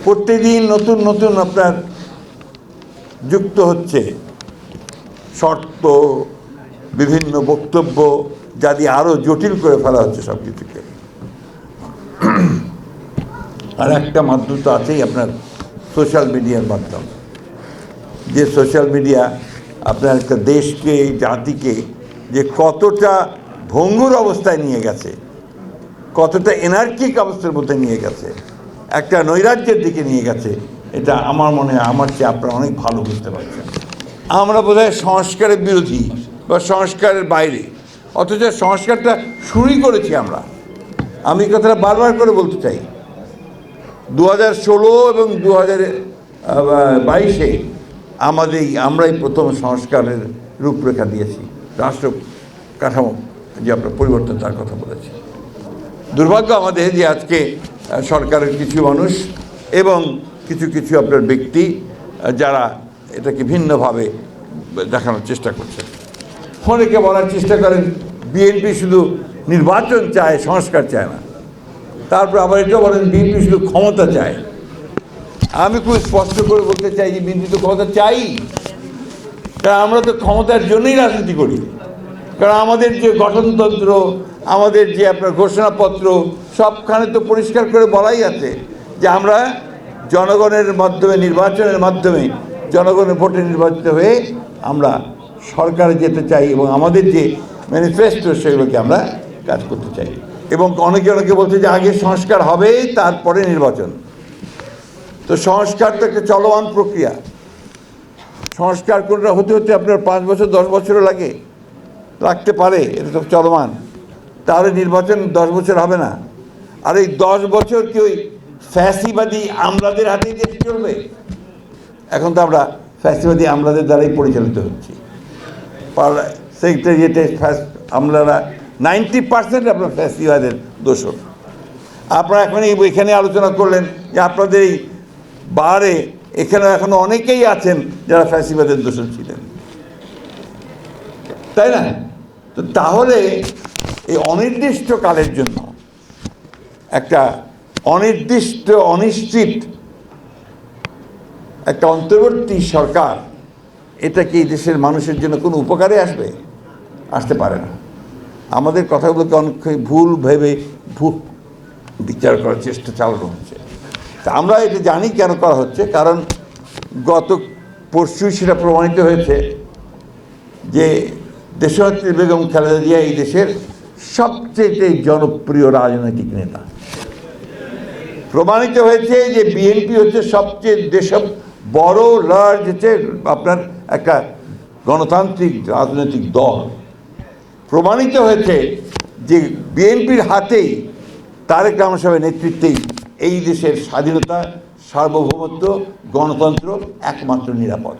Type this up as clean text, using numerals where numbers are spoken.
প্রতিদিন নতুন নতুন আপনার যুক্ত হচ্ছে শর্ত, বিভিন্ন বক্তব্য, যা দিয়ে আরও জটিল করে ফেলা হচ্ছে সব কিছুকে। আর একটা মাধ্যম তো আছেই আপনার সোশ্যাল মিডিয়ার মাধ্যম, যে সোশ্যাল মিডিয়া আপনার একটা দেশকে, জাতিকে যে কতটা ভঙ্গুর অবস্থায় নিয়ে গেছে, কতটা এনার্কিক অবস্থার মধ্যে নিয়ে গেছে, একটা নৈরাজ্যের দিকে নিয়ে গেছে, এটা আমার মনে হয় আমার চেয়ে আপনারা অনেক ভালো বুঝতে পারছেন। আমরা বোধহয় সংস্কারের বিরোধী বা সংস্কারের বাইরে, অথচ সংস্কারটা শুরুই করেছি আমরা। আমি কথাটা বারবার করে বলতে চাই, 2016 এবং 2022-এ আমরাই প্রথম সংস্কারের রূপরেখা দিয়েছি, রাষ্ট্র কাঠামো যে আপনার পরিবর্তন তার কথা বলেছি। দুর্ভাগ্য আমাদের যে আজকে সরকারের কিছু মানুষ এবং কিছু কিছু আপনার ব্যক্তি যারা এটাকে ভিন্নভাবে দেখানোর চেষ্টা করছেন। অনেকে বলার চেষ্টা করেন বিএনপি শুধু নির্বাচন চায়, সংস্কার চায় না। তারপর আবার এটাও বলেন বিএনপি শুধু ক্ষমতা চায়। আমি খুব স্পষ্ট করে বলতে চাই যে বিএনপি তো ক্ষমতা চাই, কারণ আমরা তো ক্ষমতার জন্যই রাজনীতি করি। কারণ আমাদের যে গঠনতন্ত্র, আমাদের যে আপনার ঘোষণাপত্র, সবখানে তো পরিষ্কার করে বলাই আছে যে আমরা জনগণের মাধ্যমে, নির্বাচনের মাধ্যমে, জনগণের ভোটে নির্বাচিত হয়ে আমরা সরকারে যেতে চাই এবং আমাদের যে ম্যানিফেস্টো সেগুলোকে আমরা কাজ করতে চাই। এবং অনেকে বলছে যে আগে সংস্কার হবে তারপরে নির্বাচন। তো সংস্কার তো একটা চলমান প্রক্রিয়া। সংস্কার কোনটা হতে হতে আপনার 5 বছর 10 বছরও লাগতে পারে, এটা তো চলমান। তাহলে নির্বাচন 10 বছর হবে না। আর এই 10 বছর কি ওই ফ্যাসিবাদী আমলাদের হাতেই দেশ চলবে? এখন তো আমরা ফ্যাসিবাদী আমলাদের দ্বারাই পরিচালিত হচ্ছি। সেক্রেটারিয়েটে আমলারা 90% আপনার ফ্যাসিবাদের দোষর। আপনারা এখন এখানে আলোচনা করলেন যে আপনাদের এই বারে এখানে এখনো অনেকেই আছেন যারা ফ্যাসিবাদের দোষর ছিলেন, তাই না? তো তাহলে এই অনির্দিষ্টকালের জন্য একটা অনিশ্চিত একটা অন্তর্বর্তী সরকার, এটা কি এই দেশের মানুষের জন্য কোনো উপকারে আসতে পারে না। আমাদের কথাগুলোকে অনেক ভুল ভেবে বিচার করার চেষ্টা চালানো হচ্ছে। তা আমরা এটা জানি কেন করা হচ্ছে, কারণ গত পরশুই সেটা প্রমাণিত হয়েছে যে দেশনেত্রী বেগম খালেদা জিয়া এই দেশের সবচেয়ে জনপ্রিয় রাজনৈতিক নেতা। প্রমাণিত হয়েছে যে বিএনপি হচ্ছে সবচেয়ে দেশের বড় লার্জ হচ্ছে আপনার একটা গণতান্ত্রিক রাজনৈতিক দল। প্রমাণিত হয়েছে যে বিএনপির হাতেই, তারেক রহমান সাহেবের নেতৃত্বেই এই দেশের স্বাধীনতা, সার্বভৌমত্ব, গণতন্ত্র একমাত্র নিরাপদ।